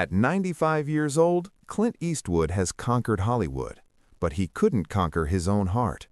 At 95 years old, Clint Eastwood has conquered Hollywood, but he couldn't conquer his own heart.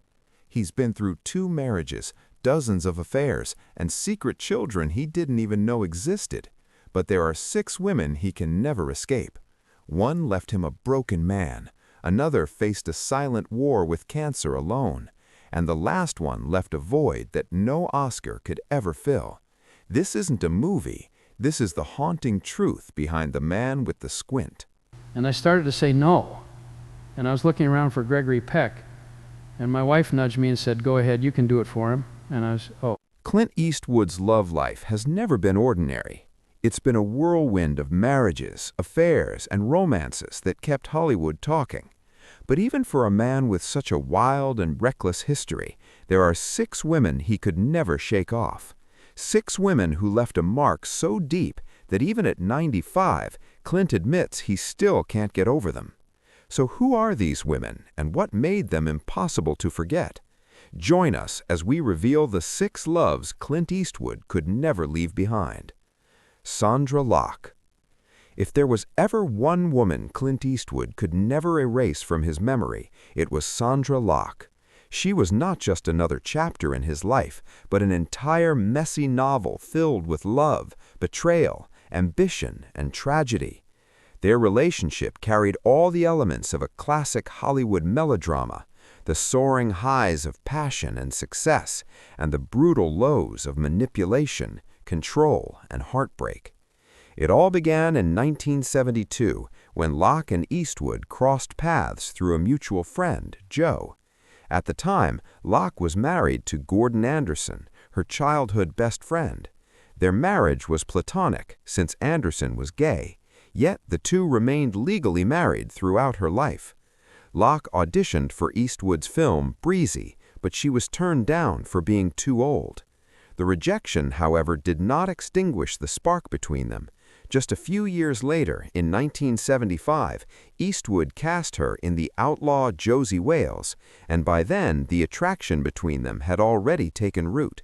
He's been through 2 marriages, dozens of affairs, and secret children he didn't even know existed. But there are 6 women he can never escape. One left him a broken man, another faced a silent war with cancer alone, and the last one left a void that no Oscar could ever fill. This isn't a movie. This is the haunting truth behind The Man with the Squint. And I started to say no. And I was looking around for Gregory Peck, and my wife nudged me and said, "Go ahead, you can do it for him." And I was, oh. Clint Eastwood's love life has never been ordinary. It's been a whirlwind of marriages, affairs, and romances that kept Hollywood talking. But even for a man with such a wild and reckless history, there are 6 women he could never shake off. 6 women who left a mark so deep that even at 95, Clint admits he still can't get over them. So who are these women, and what made them impossible to forget? Join us as we reveal the 6 loves Clint Eastwood could never leave behind. Sondra Locke. If there was ever one woman Clint Eastwood could never erase from his memory, it was Sondra Locke. She was not just another chapter in his life, but an entire messy novel filled with love, betrayal, ambition, and tragedy. Their relationship carried all the elements of a classic Hollywood melodrama, the soaring highs of passion and success, and the brutal lows of manipulation, control, and heartbreak. It all began in 1972, when Locke and Eastwood crossed paths through a mutual friend, Joe. At the time, Locke was married to Gordon Anderson, her childhood best friend. Their marriage was platonic, since Anderson was gay, yet the two remained legally married throughout her life. Locke auditioned for Eastwood's film Breezy, but she was turned down for being too old. The rejection, however, did not extinguish the spark between them. Just a few years later, in 1975, Eastwood cast her in the outlaw Josie Wales, and by then the attraction between them had already taken root.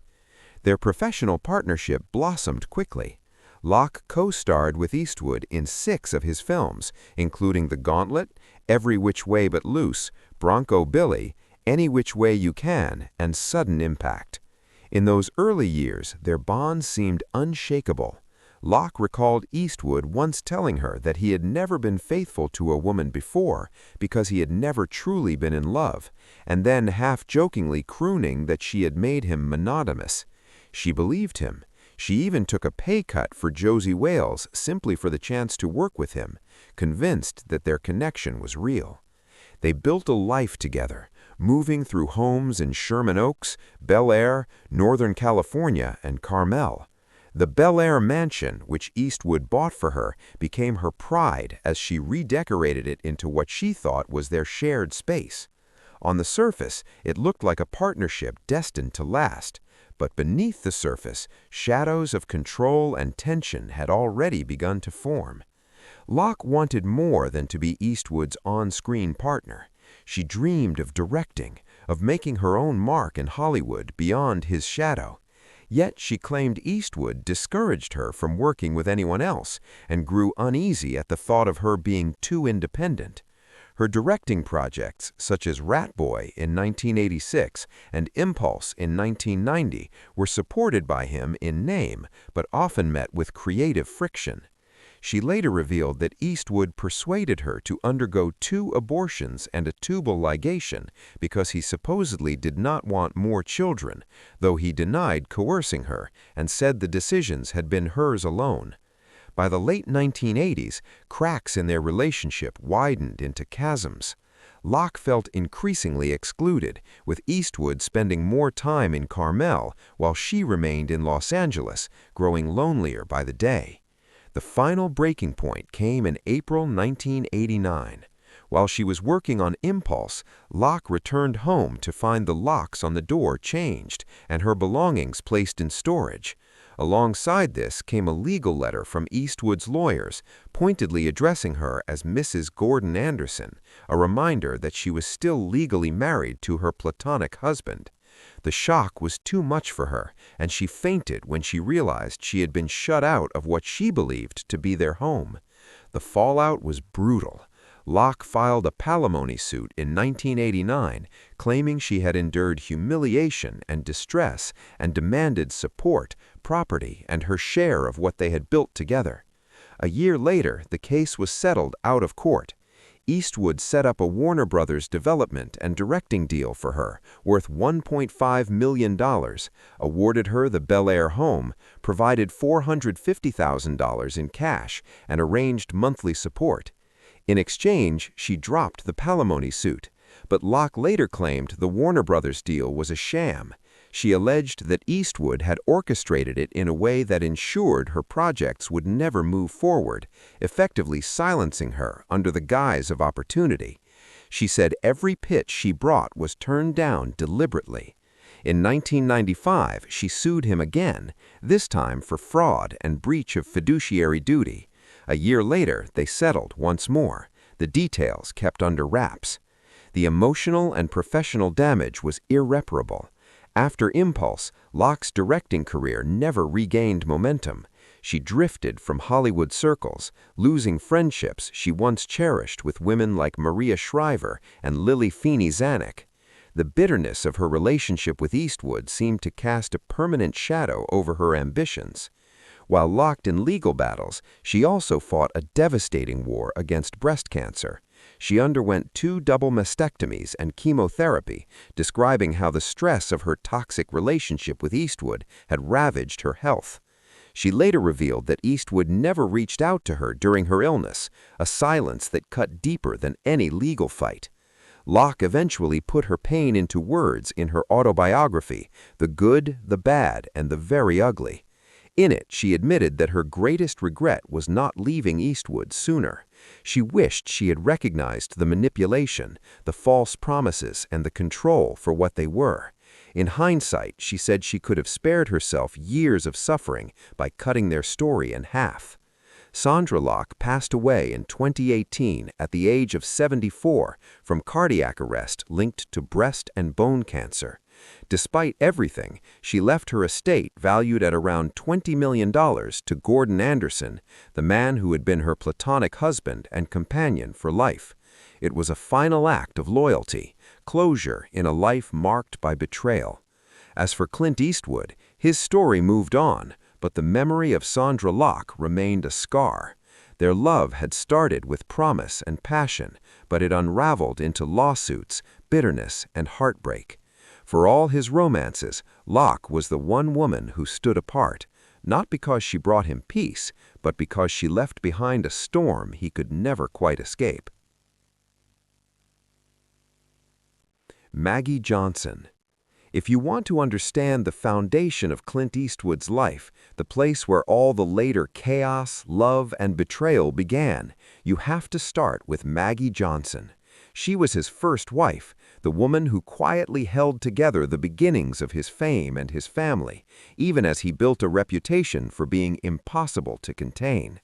Their professional partnership blossomed quickly. Locke co-starred with Eastwood in 6 of his films, including The Gauntlet, Every Which Way But Loose, Bronco Billy, Any Which Way You Can, and Sudden Impact. In those early years, their bond seemed unshakable. Locke recalled Eastwood once telling her that he had never been faithful to a woman before because he had never truly been in love, and then half-jokingly crooning that she had made him monogamous. She believed him. She even took a pay cut for Josie Wales simply for the chance to work with him, convinced that their connection was real. They built a life together, moving through homes in Sherman Oaks, Bel Air, Northern California, and Carmel. The Bel Air mansion, which Eastwood bought for her, became her pride as she redecorated it into what she thought was their shared space. On the surface, it looked like a partnership destined to last, but beneath the surface, shadows of control and tension had already begun to form. Locke wanted more than to be Eastwood's on-screen partner. She dreamed of directing, of making her own mark in Hollywood beyond his shadow. Yet she claimed Eastwood discouraged her from working with anyone else and grew uneasy at the thought of her being too independent. Her directing projects, such as Rat Boy in 1986 and Impulse in 1990, were supported by him in name, but often met with creative friction. She later revealed that Eastwood persuaded her to undergo 2 abortions and a tubal ligation because he supposedly did not want more children, though he denied coercing her and said the decisions had been hers alone. By the late 1980s, cracks in their relationship widened into chasms. Locke felt increasingly excluded, with Eastwood spending more time in Carmel while she remained in Los Angeles, growing lonelier by the day. The final breaking point came in April 1989. While she was working on Impulse, Locke returned home to find the locks on the door changed and her belongings placed in storage. Alongside this came a legal letter from Eastwood's lawyers, pointedly addressing her as Mrs. Gordon Anderson, a reminder that she was still legally married to her platonic husband. The shock was too much for her, and she fainted when she realized she had been shut out of what she believed to be their home. The fallout was brutal. Locke filed a palimony suit in 1989, claiming she had endured humiliation and distress and demanded support, property, and her share of what they had built together. A year later, the case was settled out of court. Eastwood set up a Warner Brothers development and directing deal for her, worth $1.5 million, awarded her the Bel Air home, provided $450,000 in cash, and arranged monthly support. In exchange, she dropped the palimony suit, but Locke later claimed the Warner Brothers deal was a sham. She alleged that Eastwood had orchestrated it in a way that ensured her projects would never move forward, effectively silencing her under the guise of opportunity. She said every pitch she brought was turned down deliberately. In 1995, she sued him again, this time for fraud and breach of fiduciary duty. A year later, they settled once more, the details kept under wraps. The emotional and professional damage was irreparable. After Impulse, Locke's directing career never regained momentum. She drifted from Hollywood circles, losing friendships she once cherished with women like Maria Shriver and Lily Feeney Zanuck. The bitterness of her relationship with Eastwood seemed to cast a permanent shadow over her ambitions. While locked in legal battles, she also fought a devastating war against breast cancer. She underwent 2 double mastectomies and chemotherapy, describing how the stress of her toxic relationship with Eastwood had ravaged her health. She later revealed that Eastwood never reached out to her during her illness, a silence that cut deeper than any legal fight. Locke eventually put her pain into words in her autobiography, The Good, the Bad, and the Very Ugly. In it, she admitted that her greatest regret was not leaving Eastwood sooner. She wished she had recognized the manipulation, the false promises, and the control for what they were. In hindsight, she said she could have spared herself years of suffering by cutting their story in half. Sandra Locke passed away in 2018 at the age of 74 from cardiac arrest linked to breast and bone cancer. Despite everything, she left her estate valued at around $20 million to Gordon Anderson, the man who had been her platonic husband and companion for life. It was a final act of loyalty, closure in a life marked by betrayal. As for Clint Eastwood, his story moved on, but the memory of Sandra Locke remained a scar. Their love had started with promise and passion, but it unraveled into lawsuits, bitterness, and heartbreak. For all his romances, Locke was the one woman who stood apart, not because she brought him peace, but because she left behind a storm he could never quite escape. Maggie Johnson. If you want to understand the foundation of Clint Eastwood's life, the place where all the later chaos, love, and betrayal began, you have to start with Maggie Johnson. She was his first wife, the woman who quietly held together the beginnings of his fame and his family, even as he built a reputation for being impossible to contain.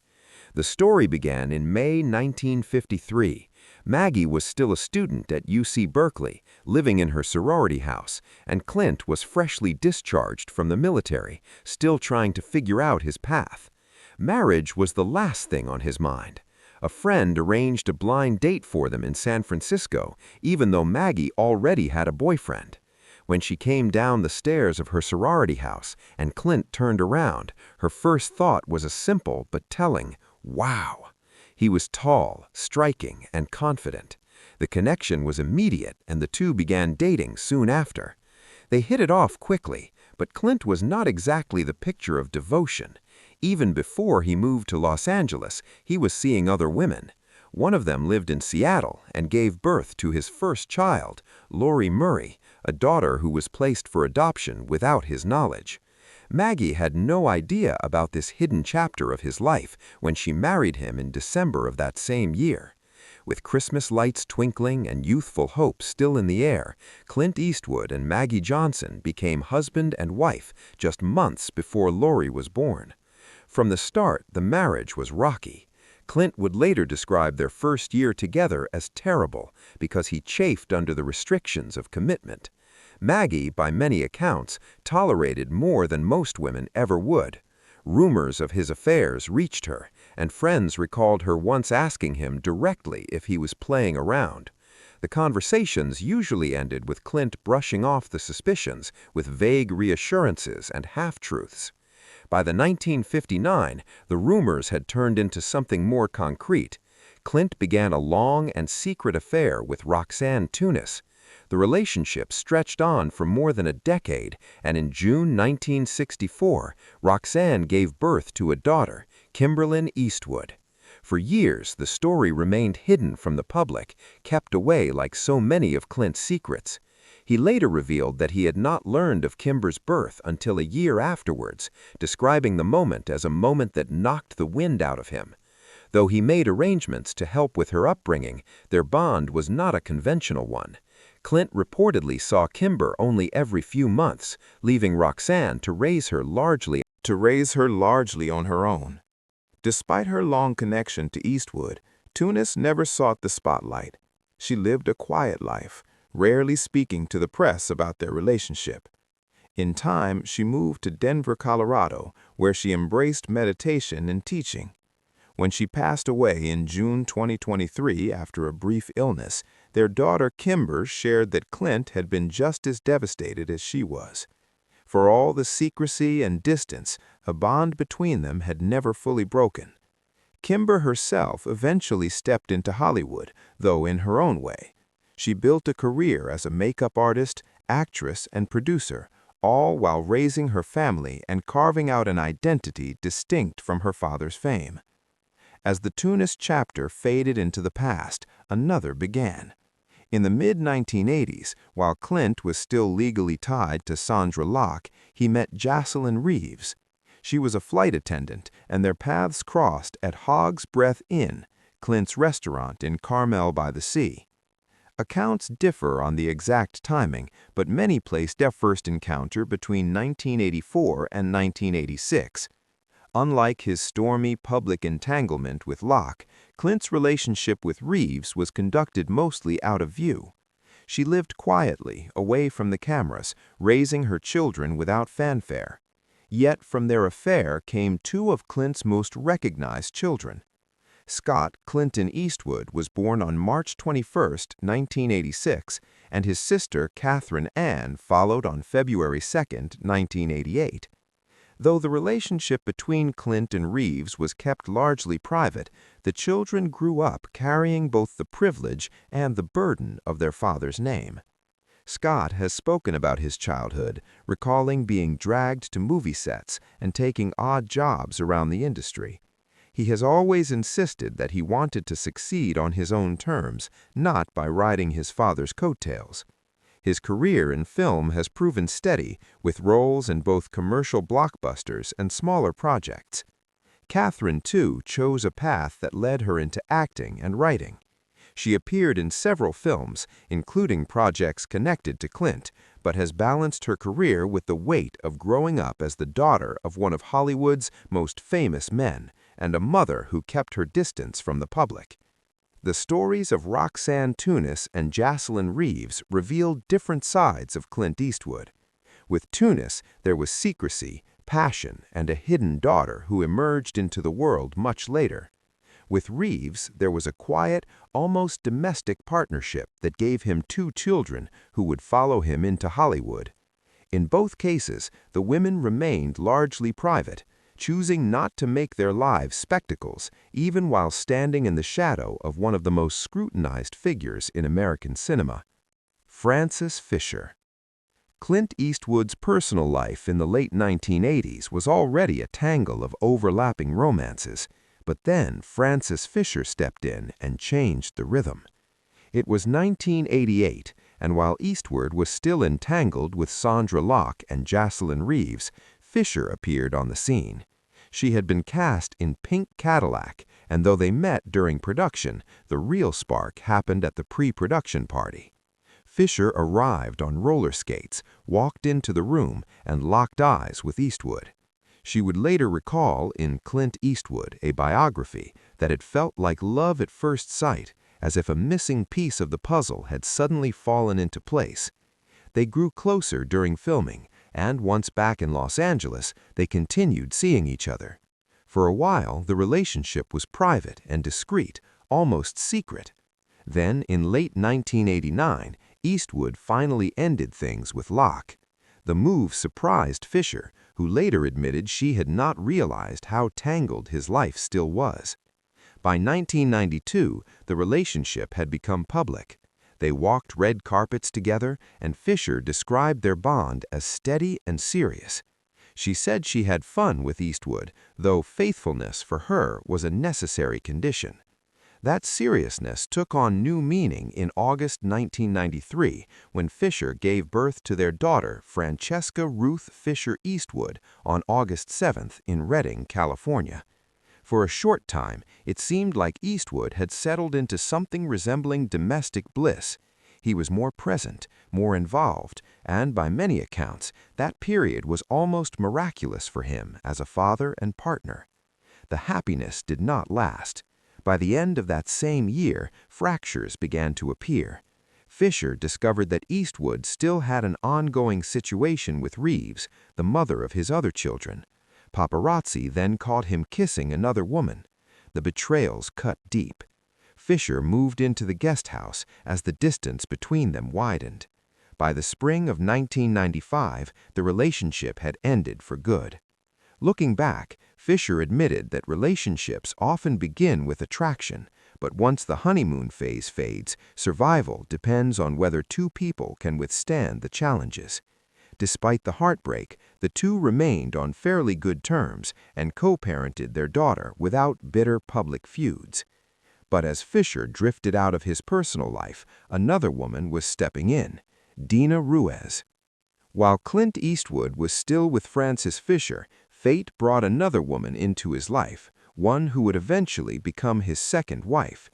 The story began in May 1953. Maggie was still a student at UC Berkeley, living in her sorority house, and Clint was freshly discharged from the military, still trying to figure out his path. Marriage was the last thing on his mind. A friend arranged a blind date for them in San Francisco, even though Maggie already had a boyfriend. When she came down the stairs of her sorority house and Clint turned around, her first thought was a simple but telling, "Wow." He was tall, striking, and confident. The connection was immediate, and the two began dating soon after. They hit it off quickly, but Clint was not exactly the picture of devotion. Even before he moved to Los Angeles, he was seeing other women. One of them lived in Seattle and gave birth to his first child, Lori Murray, a daughter who was placed for adoption without his knowledge. Maggie had no idea about this hidden chapter of his life when she married him in December of that same year. With Christmas lights twinkling and youthful hope still in the air, Clint Eastwood and Maggie Johnson became husband and wife just months before Lori was born. From the start, the marriage was rocky. Clint would later describe their first year together as terrible because he chafed under the restrictions of commitment. Maggie, by many accounts, tolerated more than most women ever would. Rumors of his affairs reached her, and friends recalled her once asking him directly if he was playing around. The conversations usually ended with Clint brushing off the suspicions with vague reassurances and half-truths. By the 1959, the rumors had turned into something more concrete. Clint began a long and secret affair with Roxanne Tunis. The relationship stretched on for more than a decade, and in June 1964, Roxanne gave birth to a daughter, Clint Eastwood. For years, the story remained hidden from the public, kept away like so many of Clint's secrets. He later revealed that he had not learned of Kimber's birth until a year afterwards, describing the moment as a moment that knocked the wind out of him. Though he made arrangements to help with her upbringing, their bond was not a conventional one. Clint reportedly saw Kimber only every few months, leaving Roxanne to raise her largely on her own. Despite her long connection to Eastwood, Tunis never sought the spotlight. She lived a quiet life, rarely speaking to the press about their relationship. In time, she moved to Denver, Colorado, where she embraced meditation and teaching. When she passed away in June 2023 after a brief illness, their daughter Kimber shared that Clint had been just as devastated as she was. For all the secrecy and distance, a bond between them had never fully broken. Kimber herself eventually stepped into Hollywood, though in her own way. She built a career as a makeup artist, actress, and producer, all while raising her family and carving out an identity distinct from her father's fame. As the Tunis chapter faded into the past, another began. In the mid-1980s, while Clint was still legally tied to Sandra Locke, he met Jocelyn Reeves. She was a flight attendant, and their paths crossed at Hog's Breath Inn, Clint's restaurant in Carmel by the Sea. Accounts differ on the exact timing, but many place their first encounter between 1984 and 1986. Unlike his stormy public entanglement with Locke, Clint's relationship with Reeves was conducted mostly out of view. She lived quietly, away from the cameras, raising her children without fanfare. Yet from their affair came two of Clint's most recognized children. Scott Clinton Eastwood was born on March 21, 1986, and his sister Catherine Ann followed on February 2, 1988. Though the relationship between Clint and Reeves was kept largely private, the children grew up carrying both the privilege and the burden of their father's name. Scott has spoken about his childhood, recalling being dragged to movie sets and taking odd jobs around the industry. He has always insisted that he wanted to succeed on his own terms, not by riding his father's coattails. His career in film has proven steady, with roles in both commercial blockbusters and smaller projects. Catherine, too, chose a path that led her into acting and writing. She appeared in several films, including projects connected to Clint, but has balanced her career with the weight of growing up as the daughter of one of Hollywood's most famous men, and a mother who kept her distance from the public. The stories of Roxanne Tunis and Jocelyn Reeves revealed different sides of Clint Eastwood. With Tunis, there was secrecy, passion, and a hidden daughter who emerged into the world much later. With Reeves, there was a quiet, almost domestic partnership that gave him two children who would follow him into Hollywood. In both cases, the women remained largely private, choosing not to make their lives spectacles, even while standing in the shadow of one of the most scrutinized figures in American cinema. Frances Fisher. Clint Eastwood's personal life in the late 1980s was already a tangle of overlapping romances, but then Frances Fisher stepped in and changed the rhythm. It was 1988, and while Eastwood was still entangled with Sandra Locke and Jocelyn Reeves, Fisher appeared on the scene. She had been cast in Pink Cadillac, and though they met during production, the real spark happened at the pre-production party. Fisher arrived on roller skates, walked into the room, and locked eyes with Eastwood. She would later recall in Clint Eastwood, a biography, that it felt like love at first sight, as if a missing piece of the puzzle had suddenly fallen into place. They grew closer during filming, and once back in Los Angeles, they continued seeing each other. For a while, the relationship was private and discreet, almost secret. Then, in late 1989, Eastwood finally ended things with Locke. The move surprised Fisher, who later admitted she had not realized how tangled his life still was. By 1992, the relationship had become public. They walked red carpets together, and Fisher described their bond as steady and serious. She said she had fun with Eastwood, though faithfulness for her was a necessary condition. That seriousness took on new meaning in August 1993 when Fisher gave birth to their daughter, Francesca Ruth Fisher Eastwood, on August 7th in Redding, California. For a short time, it seemed like Eastwood had settled into something resembling domestic bliss. He was more present, more involved, and by many accounts, that period was almost miraculous for him as a father and partner. The happiness did not last. By the end of that same year, fractures began to appear. Fisher discovered that Eastwood still had an ongoing situation with Reeves, the mother of his other children. Paparazzi then caught him kissing another woman. The betrayals cut deep. Fisher moved into the guest house as the distance between them widened. By the spring of 1995, the relationship had ended for good. Looking back, Fisher admitted that relationships often begin with attraction, but once the honeymoon phase fades, survival depends on whether two people can withstand the challenges. Despite the heartbreak, the two remained on fairly good terms and co-parented their daughter without bitter public feuds. But as Fisher drifted out of his personal life, another woman was stepping in, Dina Ruiz. While Clint Eastwood was still with Frances Fisher, fate brought another woman into his life, one who would eventually become his second wife.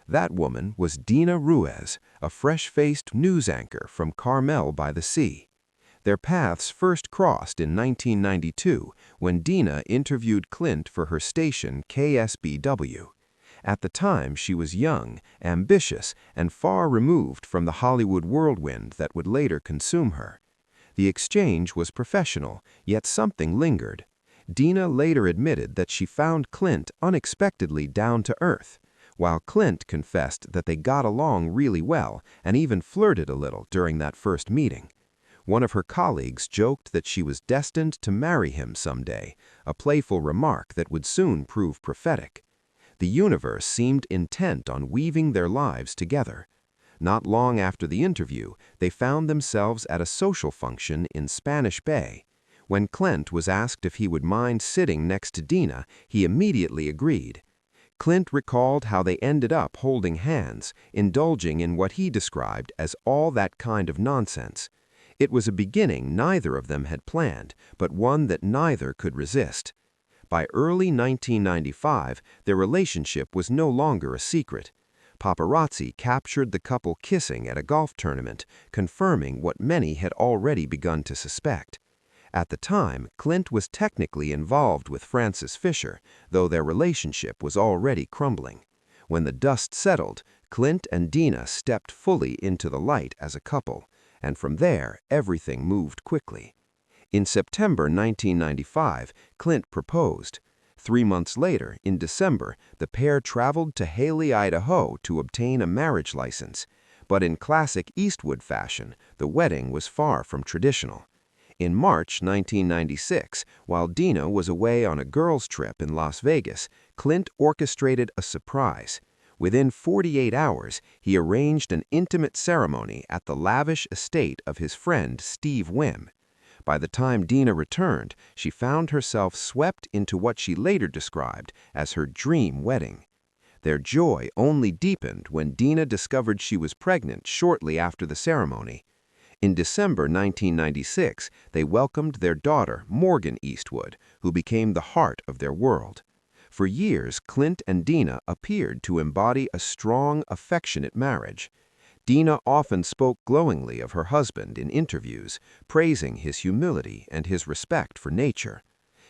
That woman was Dina Ruiz, a fresh-faced news anchor from Carmel by the Sea. Their paths first crossed in 1992 when Dina interviewed Clint for her station KSBW. At the time, she was young, ambitious, and far removed from the Hollywood whirlwind that would later consume her. The exchange was professional, yet something lingered. Dina later admitted that she found Clint unexpectedly down to earth, while Clint confessed that they got along really well and even flirted a little during that first meeting. One of her colleagues joked that she was destined to marry him someday, a playful remark that would soon prove prophetic. The universe seemed intent on weaving their lives together. Not long after the interview, they found themselves at a social function in Spanish Bay. When Clint was asked if he would mind sitting next to Dina, he immediately agreed. Clint recalled how they ended up holding hands, indulging in what he described as all that kind of nonsense. It was a beginning neither of them had planned, but one that neither could resist. By early 1995, their relationship was no longer a secret. Paparazzi captured the couple kissing at a golf tournament, confirming what many had already begun to suspect. At the time, Clint was technically involved with Frances Fisher, though their relationship was already crumbling. When the dust settled, Clint and Dina stepped fully into the light as a couple, and from there, everything moved quickly. In September 1995, Clint proposed. 3 months later, in December, the pair traveled to Haley, Idaho to obtain a marriage license. But in classic Eastwood fashion, the wedding was far from traditional. In March 1996, while Dina was away on a girls' trip in Las Vegas, Clint orchestrated a surprise. Within 48 hours, he arranged an intimate ceremony at the lavish estate of his friend Steve Wynn. By the time Dina returned, she found herself swept into what she later described as her dream wedding. Their joy only deepened when Dina discovered she was pregnant shortly after the ceremony. In December 1996, they welcomed their daughter, Morgan Eastwood, who became the heart of their world. For years, Clint and Dina appeared to embody a strong, affectionate marriage. Dina often spoke glowingly of her husband in interviews, praising his humility and his respect for nature.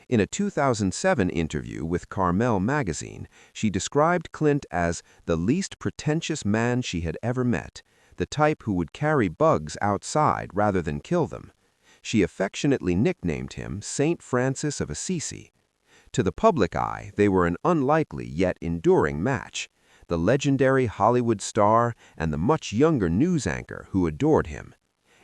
In a 2007 interview with Carmel magazine, she described Clint as the least pretentious man she had ever met, the type who would carry bugs outside rather than kill them. She affectionately nicknamed him Saint Francis of Assisi. To the public eye, they were an unlikely yet enduring match. The legendary Hollywood star and the much younger news anchor who adored him.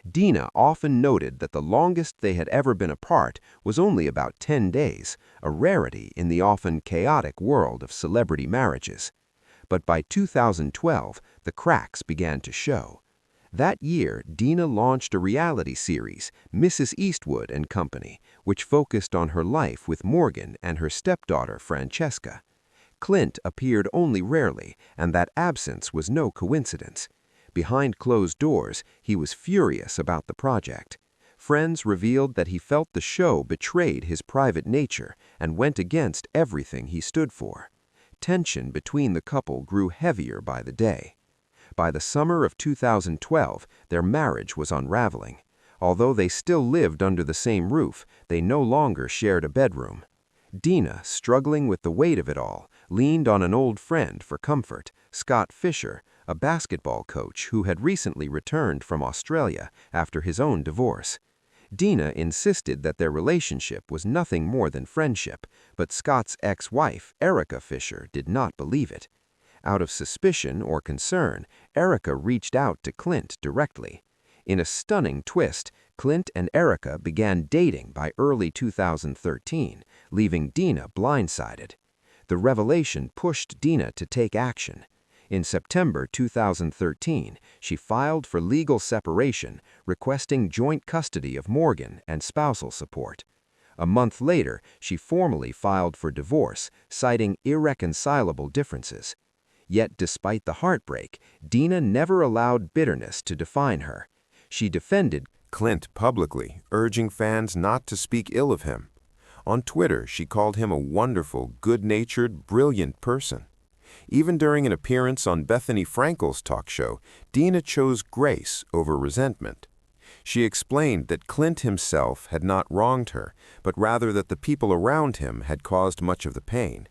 Dina often noted that the longest they had ever been apart was only about 10 days, a rarity in the often chaotic world of celebrity marriages. But by 2012, the cracks began to show. That year, Dina launched a reality series, Mrs. Eastwood and Company, which focused on her life with Morgan and her stepdaughter Francesca. Clint appeared only rarely, and that absence was no coincidence. Behind closed doors, he was furious about the project. Friends revealed that he felt the show betrayed his private nature and went against everything he stood for. Tension between the couple grew heavier by the day. By the summer of 2012, their marriage was unraveling. Although they still lived under the same roof, they no longer shared a bedroom. Dina, struggling with the weight of it all, leaned on an old friend for comfort, Scott Fisher, a basketball coach who had recently returned from Australia after his own divorce. Dina insisted that their relationship was nothing more than friendship, but Scott's ex-wife, Erica Fisher, did not believe it. Out of suspicion or concern, Erica reached out to Clint directly. In a stunning twist, Clint and Erica began dating by early 2013, leaving Dina blindsided. The revelation pushed Dina to take action. In September 2013, she filed for legal separation, requesting joint custody of Morgan and spousal support. A month later, she formally filed for divorce, citing irreconcilable differences. Yet despite the heartbreak, Dina never allowed bitterness to define her. She defended Clint publicly, urging fans not to speak ill of him. On Twitter, she called him a wonderful, good-natured, brilliant person. Even during an appearance on Bethany Frankel's talk show, Dina chose grace over resentment. She explained that Clint himself had not wronged her, but rather that the people around him had caused much of the pain.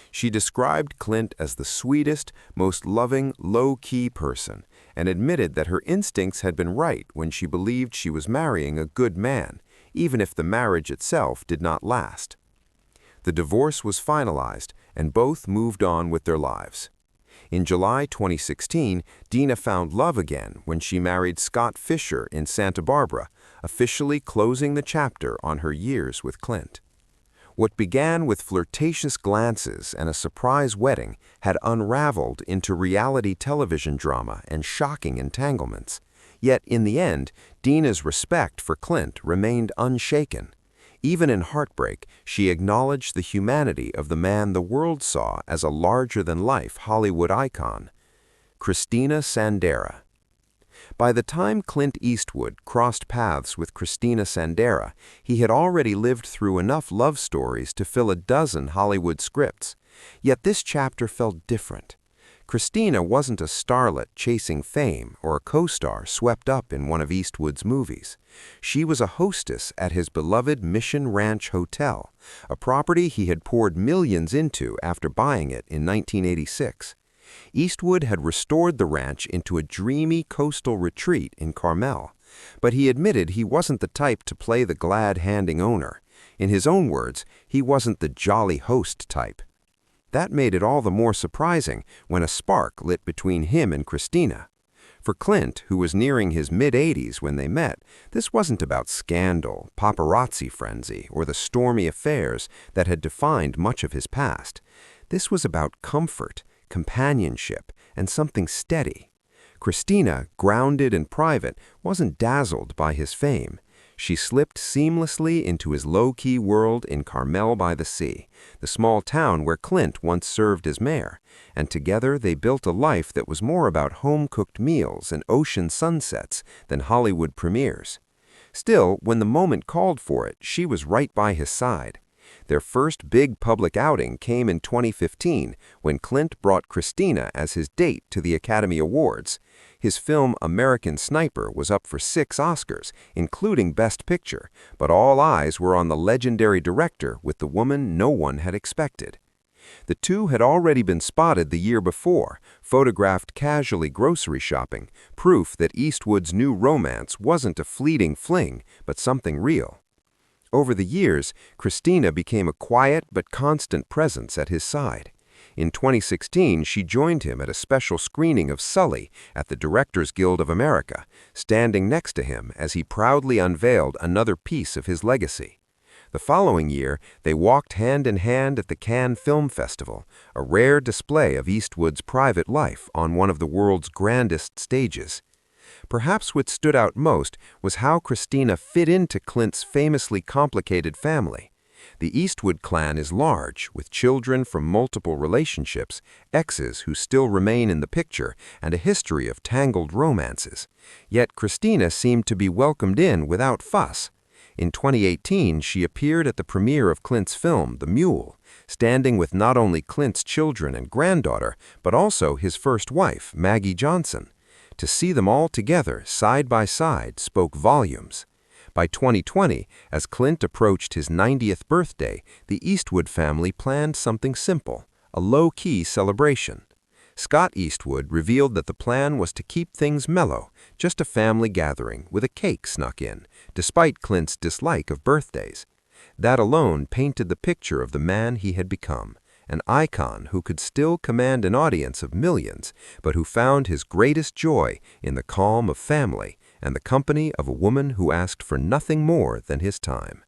She described Clint as the sweetest, most loving, low-key person, and admitted that her instincts had been right when she believed she was marrying a good man, even if the marriage itself did not last. The divorce was finalized, and both moved on with their lives. In July 2016, Dina found love again when she married Scott Fisher in Santa Barbara, officially closing the chapter on her years with Clint. What began with flirtatious glances and a surprise wedding had unraveled into reality television drama and shocking entanglements. Yet in the end, Dina's respect for Clint remained unshaken. Even in heartbreak, she acknowledged the humanity of the man the world saw as a larger-than-life Hollywood icon. Christina Sandera. By the time Clint Eastwood crossed paths with Christina Sandera, he had already lived through enough love stories to fill a dozen Hollywood scripts. Yet this chapter felt different. Christina wasn't a starlet chasing fame or a co-star swept up in one of Eastwood's movies. She was a hostess at his beloved Mission Ranch Hotel, a property he had poured millions into after buying it in 1986. Eastwood had restored the ranch into a dreamy coastal retreat in Carmel, but he admitted he wasn't the type to play the glad-handing owner. In his own words, he wasn't the jolly host type. That made it all the more surprising when a spark lit between him and Christina. For Clint, who was nearing his mid-80s when they met, this wasn't about scandal, paparazzi frenzy, or the stormy affairs that had defined much of his past. This was about comfort, companionship, and something steady. Christina, grounded and private, wasn't dazzled by his fame. She slipped seamlessly into his low-key world in Carmel by the Sea, the small town where Clint once served as mayor, and together they built a life that was more about home-cooked meals and ocean sunsets than Hollywood premieres. Still, when the moment called for it, she was right by his side. Their first big public outing came in 2015 when Clint brought Christina as his date to the Academy Awards. His film American Sniper was up for 6 Oscars, including Best Picture, but all eyes were on the legendary director with the woman no one had expected. The two had already been spotted the year before, photographed casually grocery shopping, proof that Eastwood's new romance wasn't a fleeting fling, but something real. Over the years, Christina became a quiet but constant presence at his side. In 2016, she joined him at a special screening of Sully at the Directors Guild of America, standing next to him as he proudly unveiled another piece of his legacy. The following year, they walked hand in hand at the Cannes Film Festival, a rare display of Eastwood's private life on one of the world's grandest stages. Perhaps what stood out most was how Christina fit into Clint's famously complicated family. The Eastwood clan is large, with children from multiple relationships, exes who still remain in the picture, and a history of tangled romances. Yet Christina seemed to be welcomed in without fuss. In 2018, she appeared at the premiere of Clint's film, The Mule, standing with not only Clint's children and granddaughter, but also his first wife, Maggie Johnson. To see them all together, side by side, spoke volumes. By 2020, as Clint approached his 90th birthday, the Eastwood family planned something simple, a low-key celebration. Scott Eastwood revealed that the plan was to keep things mellow, just a family gathering with a cake snuck in, despite Clint's dislike of birthdays. That alone painted the picture of the man he had become, an icon who could still command an audience of millions, but who found his greatest joy in the calm of family and the company of a woman who asked for nothing more than his time.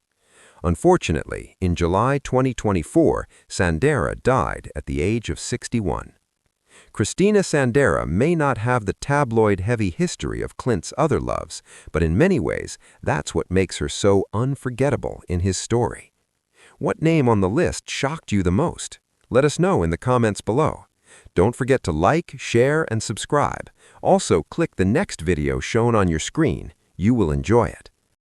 Unfortunately, in July 2024, Sandera died at the age of 61. Christina Sandera may not have the tabloid-heavy history of Clint's other loves, but in many ways, that's what makes her so unforgettable in his story. What name on the list shocked you the most? Let us know in the comments below. Don't forget to like, share, and subscribe. Also, click the next video shown on your screen. You will enjoy it.